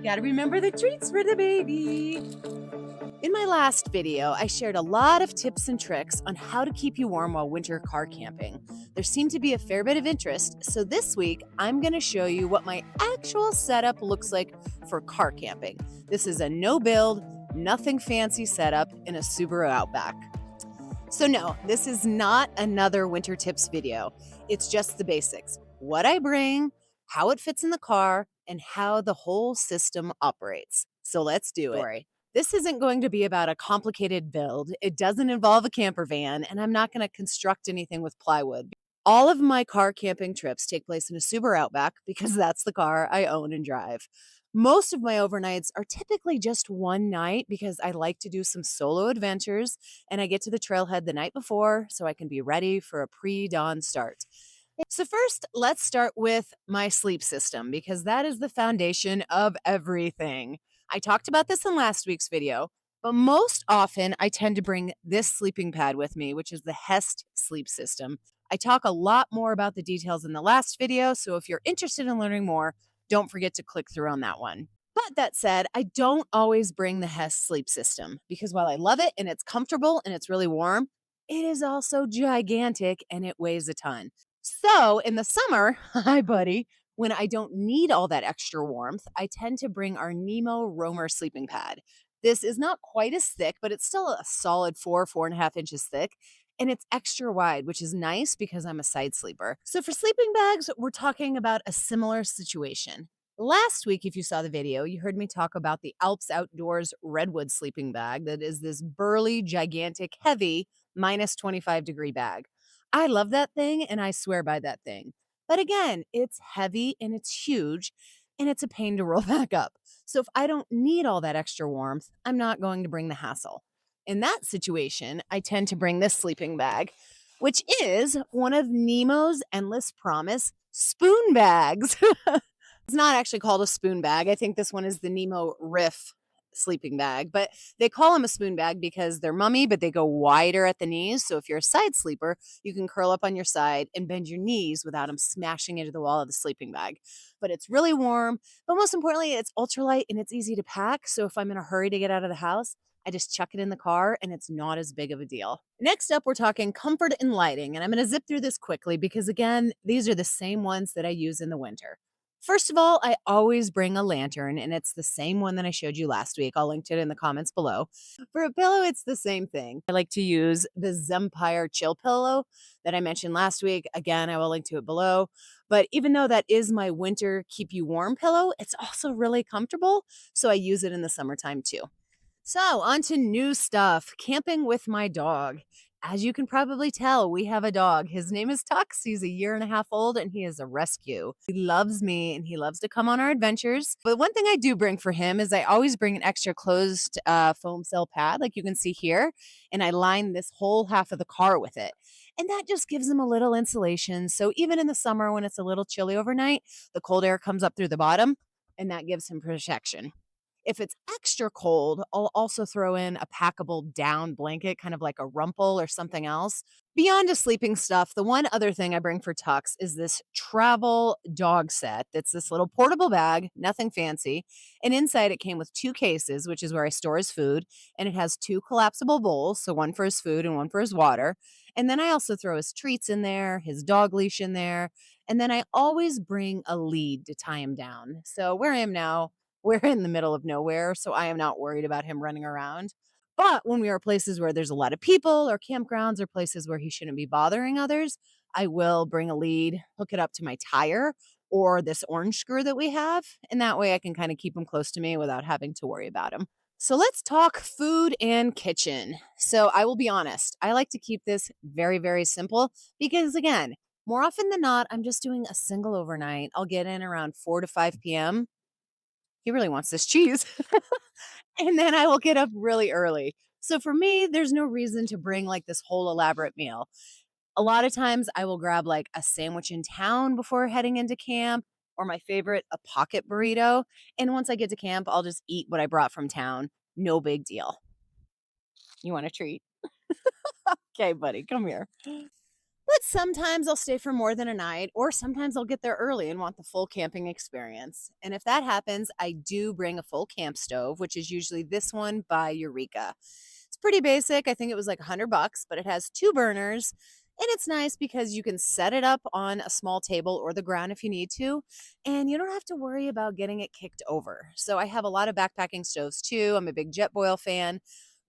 Gotta remember the treats for the baby. In my last video, I shared a lot of tips and tricks on how to keep you warm while winter car camping. There seemed to be a fair bit of interest, so this week I'm going to show you what my actual setup looks like for car camping. This is a no-build, nothing fancy setup in a Subaru Outback. So no, this is not another winter tips video. It's just the basics. What I bring, how it fits in the car, and how the whole system operates. So let's do it. This isn't going to be about a complicated build. It doesn't involve a camper van, and I'm not going to construct anything with plywood. All of my car camping trips take place in a Subaru Outback because that's the car I own and drive. Most of my overnights are typically just one night because I like to do some solo adventures and I get to the trailhead the night before so I can be ready for a pre-dawn start. So first, let's start with my sleep system because that is the foundation of everything. I talked about this in last week's video, but most often I tend to bring this sleeping pad with me, which is the Hest sleep system. I talk a lot more about the details in the last video, so if you're interested in learning more, don't forget to click through on that one. But that said, I don't always bring the Hest sleep system because while I love it and it's comfortable and it's really warm, it is also gigantic and it weighs a ton. So in the summer, hi buddy, when I don't need all that extra warmth, I tend to bring our NEMO Roamer sleeping pad. This is not quite as thick, but it's still a solid 4.5 inches thick. And it's extra wide, which is nice because I'm a side sleeper. So for sleeping bags, we're talking about a similar situation. Last week, if you saw the video, you heard me talk about the Alps Outdoors Redwood sleeping bag that is this burly, gigantic, heavy, minus 25-degree bag. I love that thing and I swear by that thing. But again, it's heavy and it's huge and it's a pain to roll back up. So if I don't need all that extra warmth, I'm not going to bring the hassle. In that situation, I tend to bring this sleeping bag, which is one of Nemo's Endless Promise spoon bags. It's not actually called a spoon bag. I think this one is the NEMO Riff sleeping bag, but they call them a spoon bag because they're mummy, but they go wider at the knees. So if you're a side sleeper, you can curl up on your side and bend your knees without them smashing into the wall of the sleeping bag. But it's really warm, but most importantly, it's ultralight and it's easy to pack. So if I'm in a hurry to get out of the house, I just chuck it in the car and it's not as big of a deal. Next up, we're talking comfort and lighting. And I'm going to zip through this quickly because, again, these are the same ones that I use in the winter. First of all, I always bring a lantern, and it's the same one that I showed you last week. I'll link to it in the comments below. For a pillow, it's the same thing. I like to use the Zempire chill pillow that I mentioned last week. Again, I will link to it below. But even though that is my winter keep you warm pillow, it's also really comfortable. So I use it in the summertime too. So, on to new stuff camping with my dog. As you can probably tell, we have a dog. His name is Tux. He's a year and a half old and he is a rescue. He loves me and he loves to come on our adventures. But one thing I do bring for him is I always bring an extra closed foam cell pad, like you can see here, and I line this whole half of the car with it. And that just gives him a little insulation. So, even in the summer when it's a little chilly overnight, the cold air comes up through the bottom and that gives him protection. If it's extra cold, I'll also throw in a packable down blanket, kind of like a rumple or something else. Beyond the sleeping stuff, the one other thing I bring for Tux is this travel dog set. That's this little portable bag, nothing fancy. And inside it came with two cases, which is where I store his food. And it has two collapsible bowls, so one for his food and one for his water. And then I also throw his treats in there, his dog leash in there. And then I always bring a lead to tie him down. So where I am now, we're in the middle of nowhere, so I am not worried about him running around. But when we are places where there's a lot of people or campgrounds or places where he shouldn't be bothering others, I will bring a lead, hook it up to my tire or this orange screw that we have. And that way I can kind of keep him close to me without having to worry about him. So let's talk food and kitchen. So I will be honest, I like to keep this very, very simple because, again, more often than not, I'm just doing a single overnight. I'll get in around 4 to 5 p.m. He really wants this cheese. And then I will get up really early. So for me, there's no reason to bring like this whole elaborate meal. A lot of times I will grab like a sandwich in town before heading into camp, or my favorite, a pocket burrito. And once I get to camp, I'll just eat what I brought from town. No big deal. You want a treat? Okay, buddy, come here. But sometimes I'll stay for more than a night, or sometimes I'll get there early and want the full camping experience. And if that happens, I do bring a full camp stove, which is usually this one by Eureka. It's pretty basic. I think it was like $100, but it has 2 burners. And it's nice because you can set it up on a small table or the ground if you need to, and you don't have to worry about getting it kicked over. So I have a lot of backpacking stoves too. I'm a big Jetboil fan,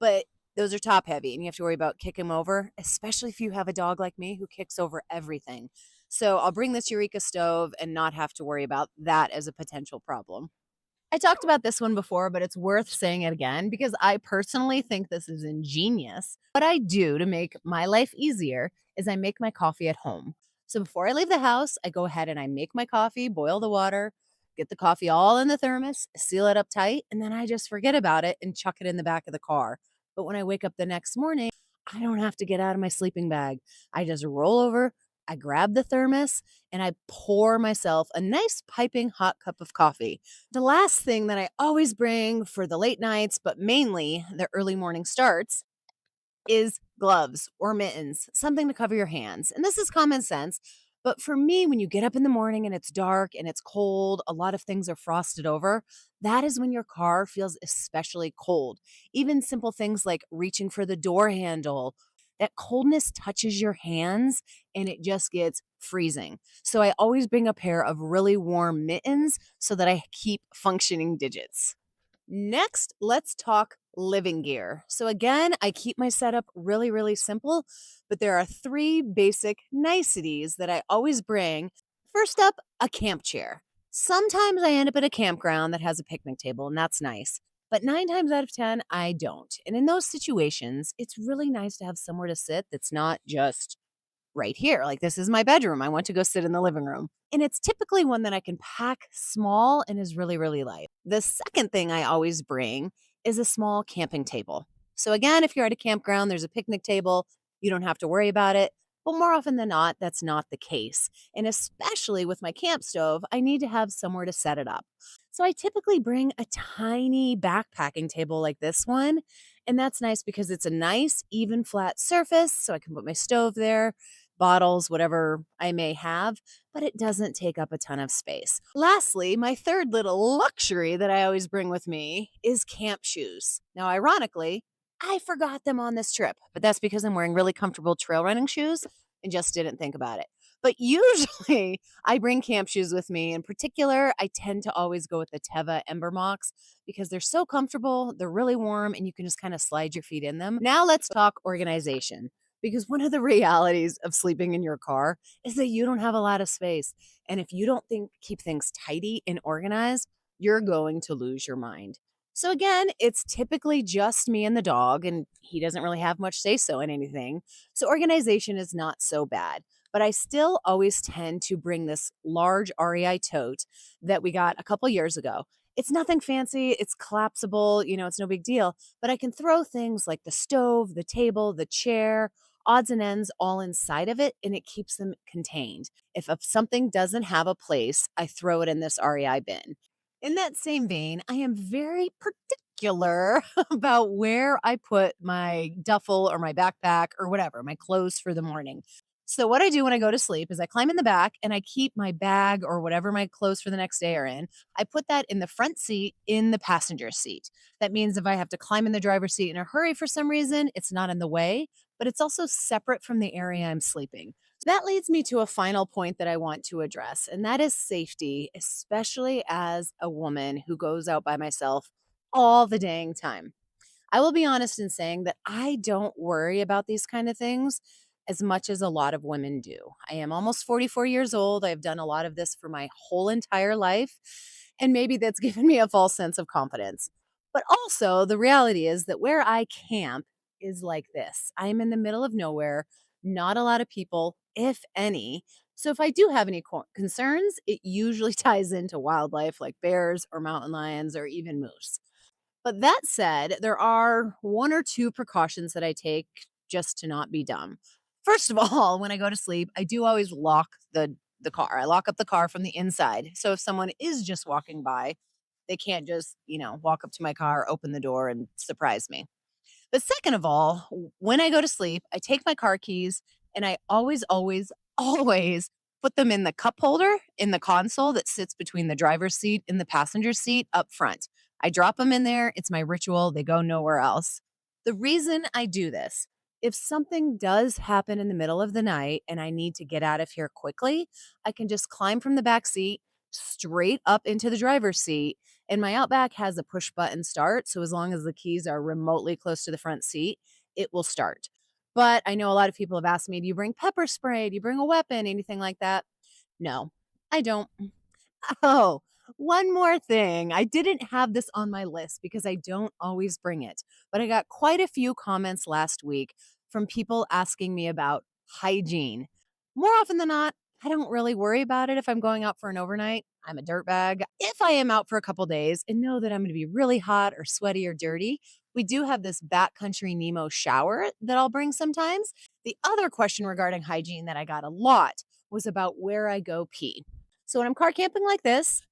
but those are top heavy and you have to worry about kicking them over, especially if you have a dog like me who kicks over everything. So I'll bring this Eureka stove and not have to worry about that as a potential problem. I talked about this one before, but it's worth saying it again because I personally think this is ingenious. What I do to make my life easier is I make my coffee at home. So before I leave the house, I go ahead and I make my coffee, boil the water, get the coffee all in the thermos, seal it up tight, and then I just forget about it and chuck it in the back of the car. But when I wake up the next morning, I don't have to get out of my sleeping bag. I just roll over, I grab the thermos, and I pour myself a nice piping hot cup of coffee. The last thing that I always bring for the late nights, but mainly the early morning starts, is gloves or mittens, something to cover your hands. And this is common sense. But for me, when you get up in the morning and it's dark and it's cold, a lot of things are frosted over. That is when your car feels especially cold. Even simple things like reaching for the door handle, that coldness touches your hands and it just gets freezing. So I always bring a pair of really warm mittens so that I keep functioning digits. Next, let's talk living gear. So, again, I keep my setup really, really simple, but there are 3 basic niceties that I always bring. First up, a camp chair. Sometimes I end up at a campground that has a picnic table, and that's nice. But 9 times out of 10, I don't. And in those situations, it's really nice to have somewhere to sit that's not just right here. Like, this is my bedroom. I want to go sit in the living room. And it's typically one that I can pack small and is really, really light. The second thing I always bring is a small camping table. So, again, if you're at a campground, there's a picnic table, you don't have to worry about it. But more often than not, that's not the case. And especially with my camp stove, I need to have somewhere to set it up. So I typically bring a tiny backpacking table like this one. And that's nice because it's a nice, even, flat surface. So I can put my stove there, bottles, whatever I may have, but it doesn't take up a ton of space. Lastly, my third little luxury that I always bring with me is camp shoes. Now, ironically, I forgot them on this trip, but that's because I'm wearing really comfortable trail running shoes and just didn't think about it. But usually I bring camp shoes with me. In particular, I tend to always go with the Teva Ember Mocs because they're so comfortable, they're really warm, and you can just kind of slide your feet in them. Now let's talk organization because one of the realities of sleeping in your car is that you don't have a lot of space. And if you don't keep things tidy and organized, you're going to lose your mind. So again, it's typically just me and the dog, and he doesn't really have much say so in anything. So organization is not so bad. But I still always tend to bring this large REI tote that we got a couple years ago. It's nothing fancy, it's collapsible, it's no big deal, but I can throw things like the stove, the table, the chair, odds and ends all inside of it, and it keeps them contained. If something doesn't have a place, I throw it in this REI bin. In that same vein, I am very particular about where I put my duffel or my backpack or whatever, my clothes for the morning. So, what I do when I go to sleep is I climb in the back and I keep my bag or whatever my clothes for the next day are in. I put that in the front seat in the passenger seat. That means if I have to climb in the driver's seat in a hurry for some reason, it's not in the way, but it's also separate from the area I'm sleeping. So that leads me to a final point that I want to address, and that is safety, especially as a woman who goes out by myself all the dang time. I will be honest in saying that I don't worry about these kind of things as much as a lot of women do. I am almost 44 years old. I've done a lot of this for my whole entire life, and maybe that's given me a false sense of confidence. But also, the reality is that where I camp is like this. I am in the middle of nowhere, not a lot of people, if any. So if I do have any concerns, it usually ties into wildlife like bears or mountain lions or even moose. But that said, there are 1 or 2 precautions that I take just to not be dumb. First of all, when I go to sleep, I do always lock the car. I lock up the car from the inside. So if someone is just walking by, they can't just, walk up to my car, open the door and surprise me. But second of all, when I go to sleep, I take my car keys And I always put them in the cup holder in the console that sits between the driver's seat and the passenger seat up front. I drop them in there. It's my ritual. They go nowhere else. The reason I do this, if something does happen in the middle of the night and I need to get out of here quickly, I can just climb from the back seat straight up into the driver's seat. And my Outback has a push button start. So as long as the keys are remotely close to the front seat, it will start. But I know a lot of people have asked me, do you bring pepper spray? Do you bring a weapon? Anything like that? No, I don't. Oh, one more thing. I didn't have this on my list because I don't always bring it, but I got quite a few comments last week from people asking me about hygiene. More often than not, I don't really worry about it if I'm going out for an overnight. I'm a dirtbag. If I am out for a couple days and know that I'm going to be really hot or sweaty or dirty, we do have this Backcountry NEMO shower that I'll bring sometimes. The other question regarding hygiene that I got a lot was about where I go pee. So when I'm car camping like this,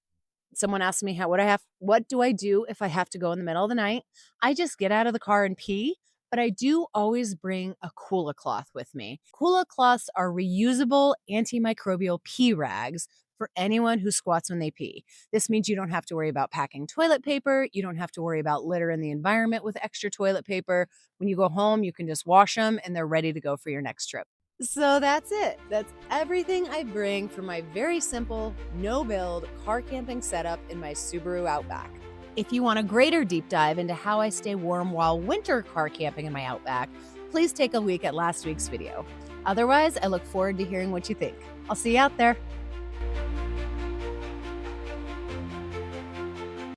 someone asked me what do I do if I have to go in the middle of the night? I just get out of the car and pee, but I do always bring a Kula cloth with me. Kula cloths are reusable antimicrobial pee rags for anyone who squats when they pee. This means you don't have to worry about packing toilet paper. You don't have to worry about litter in the environment with extra toilet paper. When you go home, you can just wash them and they're ready to go for your next trip. So that's it. That's everything I bring for my very simple, no-build car camping setup in my Subaru Outback. If you want a greater deep dive into how I stay warm while winter car camping in my Outback, please take a look at last week's video. Otherwise, I look forward to hearing what you think. I'll see you out there.